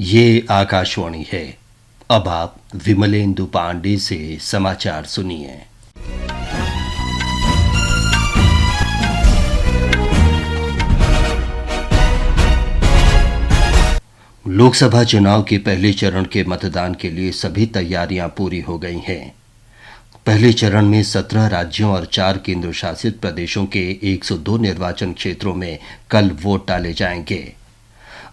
ये आकाशवाणी है। अब आप विमलेंदु पांडे से समाचार सुनिए। लोकसभा चुनाव के पहले चरण के मतदान के लिए सभी तैयारियां पूरी हो गई हैं। पहले चरण में 17 राज्यों और 4 केंद्र शासित प्रदेशों के 102 निर्वाचन क्षेत्रों में कल वोट डाले जाएंगे।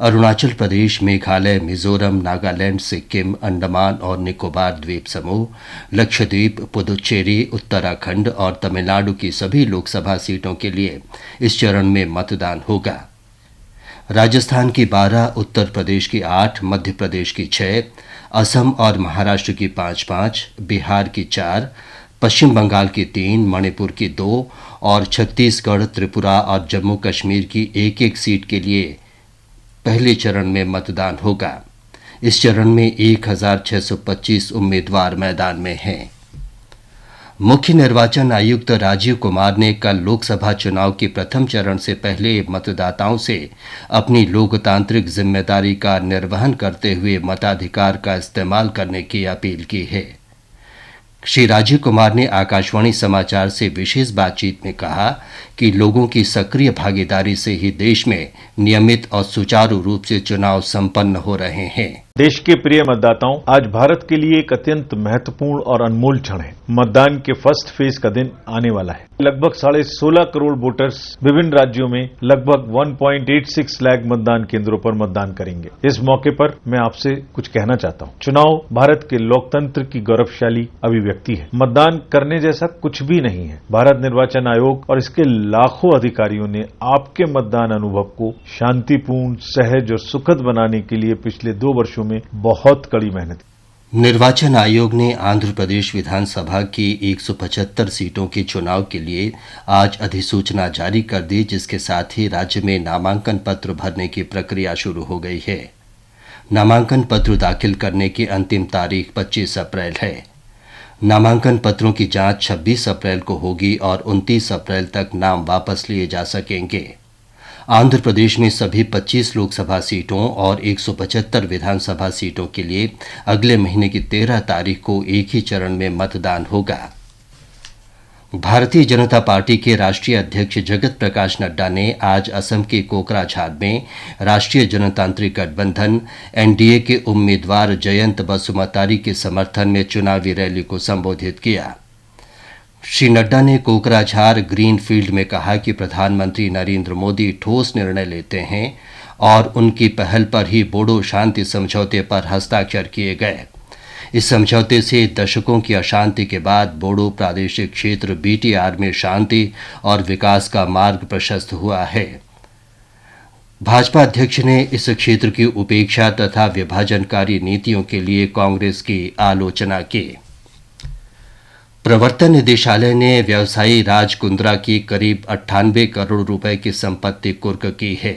अरुणाचल प्रदेश, मेघालय, मिजोरम, नागालैंड, सिक्किम, अंडमान और निकोबार द्वीप समूह, लक्षद्वीप, पुदुचेरी, उत्तराखंड और तमिलनाडु की सभी लोकसभा सीटों के लिए इस चरण में मतदान होगा। राजस्थान की 12, उत्तर प्रदेश की 8, मध्य प्रदेश की 6, असम और महाराष्ट्र की 5-5, बिहार की 4, पश्चिम बंगाल की 3, मणिपुर की 2 और छत्तीसगढ़, त्रिपुरा और जम्मू कश्मीर की 1-1 सीट के लिए पहले चरण में मतदान होगा। इस चरण में 1625 उम्मीदवार मैदान में हैं। मुख्य निर्वाचन आयुक्त राजीव कुमार ने कल लोकसभा चुनाव के प्रथम चरण से पहले मतदाताओं से अपनी लोकतांत्रिक जिम्मेदारी का निर्वहन करते हुए मताधिकार का इस्तेमाल करने की अपील की है। श्री राजीव कुमार ने आकाशवाणी समाचार से विशेष बातचीत में कहा कि लोगों की सक्रिय भागीदारी से ही देश में नियमित और सुचारू रूप से चुनाव संपन्न हो रहे हैं। देश के प्रिय मतदाताओं, आज भारत के लिए एक अत्यंत महत्वपूर्ण और अनमोल क्षण है। मतदान के फर्स्ट फेज का दिन आने वाला है। लगभग 16.5 करोड़ वोटर्स विभिन्न राज्यों में लगभग 1.86 लाख मतदान केंद्रों पर मतदान करेंगे। इस मौके पर मैं आपसे कुछ कहना चाहता हूं। चुनाव भारत के लोकतंत्र की गौरवशाली अभिव्यक्ति है। मतदान करने जैसा कुछ भी नहीं है। भारत निर्वाचन आयोग और इसके लाखों अधिकारियों ने आपके मतदान अनुभव को शांतिपूर्ण, सहज और सुखद बनाने के लिए पिछले 2 वर्षों में बहुत कड़ी मेहनत। निर्वाचन आयोग ने आंध्र प्रदेश विधानसभा की 175 सीटों के चुनाव के लिए आज अधिसूचना जारी कर दी, जिसके साथ ही राज्य में नामांकन पत्र भरने की प्रक्रिया शुरू हो गई है। नामांकन पत्र दाखिल करने की अंतिम तारीख 25 अप्रैल है। नामांकन पत्रों की जांच 26 अप्रैल को होगी और 29 अप्रैल तक नाम वापस लिए जा सकेंगे। आंध्र प्रदेश में सभी 25 लोकसभा सीटों और 175 विधानसभा सीटों के लिए अगले महीने की 13 तारीख को एक ही चरण में मतदान होगा। भारतीय जनता पार्टी के राष्ट्रीय अध्यक्ष जगत प्रकाश नड्डा ने आज असम के कोकराझार में राष्ट्रीय जनतांत्रिक गठबंधन एनडीए के उम्मीदवार जयंत बसुमतारी के समर्थन में चुनावी रैली को संबोधित किया। श्री नड्डा ने कोकराझार ग्रीन फील्ड में कहा कि प्रधानमंत्री नरेंद्र मोदी ठोस निर्णय लेते हैं और उनकी पहल पर ही बोडो शांति समझौते पर हस्ताक्षर किए गए। इस समझौते से दशकों की अशांति के बाद बोडो प्रादेशिक क्षेत्र बीटीआर में शांति और विकास का मार्ग प्रशस्त हुआ है। भाजपा अध्यक्ष ने इस क्षेत्र की उपेक्षा तथा विभाजनकारी नीतियों के लिए कांग्रेस की आलोचना की। प्रवर्तन निदेशालय ने व्यवसायी राज कुंद्रा की करीब 98 करोड़ रुपए की संपत्ति कुर्क की है।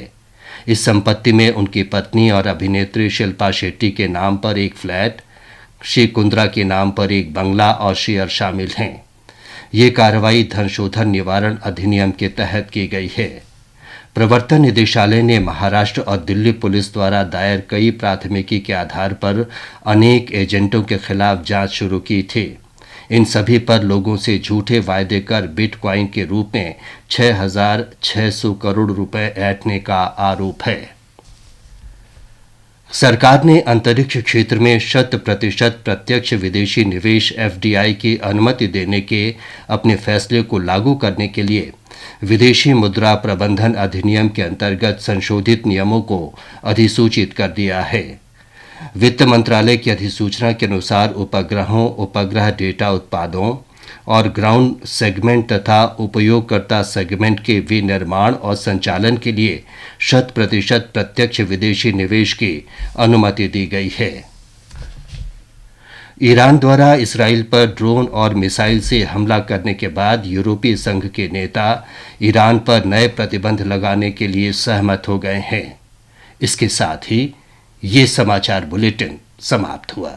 इस संपत्ति में उनकी पत्नी और अभिनेत्री शिल्पा शेट्टी के नाम पर एक फ्लैट, श्री कुंद्रा के नाम पर एक बंगला और शेयर शामिल हैं। ये कार्रवाई धन शोधन निवारण अधिनियम के तहत की गई है। प्रवर्तन निदेशालय ने महाराष्ट्र और दिल्ली पुलिस द्वारा दायर कई प्राथमिकी के आधार पर अनेक एजेंटों के खिलाफ जांच शुरू की थी। इन सभी पर लोगों से झूठे वायदे कर बिटकॉइन के रूप में 6,600 करोड़ रुपए ऐंठने का आरोप है। सरकार ने अंतरिक्ष क्षेत्र में 100% प्रत्यक्ष विदेशी निवेश एफडीआई की अनुमति देने के अपने फैसले को लागू करने के लिए विदेशी मुद्रा प्रबंधन अधिनियम के अंतर्गत संशोधित नियमों को अधिसूचित कर दिया है। वित्त मंत्रालय की अधिसूचना के अनुसार उपग्रहों, उपग्रह डेटा उत्पादों और ग्राउंड सेगमेंट तथा उपयोगकर्ता सेगमेंट के विनिर्माण और संचालन के लिए 100% प्रत्यक्ष विदेशी निवेश की अनुमति दी गई है। ईरान द्वारा इसराइल पर ड्रोन और मिसाइल से हमला करने के बाद यूरोपीय संघ के नेता ईरान पर नए प्रतिबंध लगाने के लिए सहमत हो गए हैं। इसके साथ ही ये समाचार बुलेटिन समाप्त हुआ।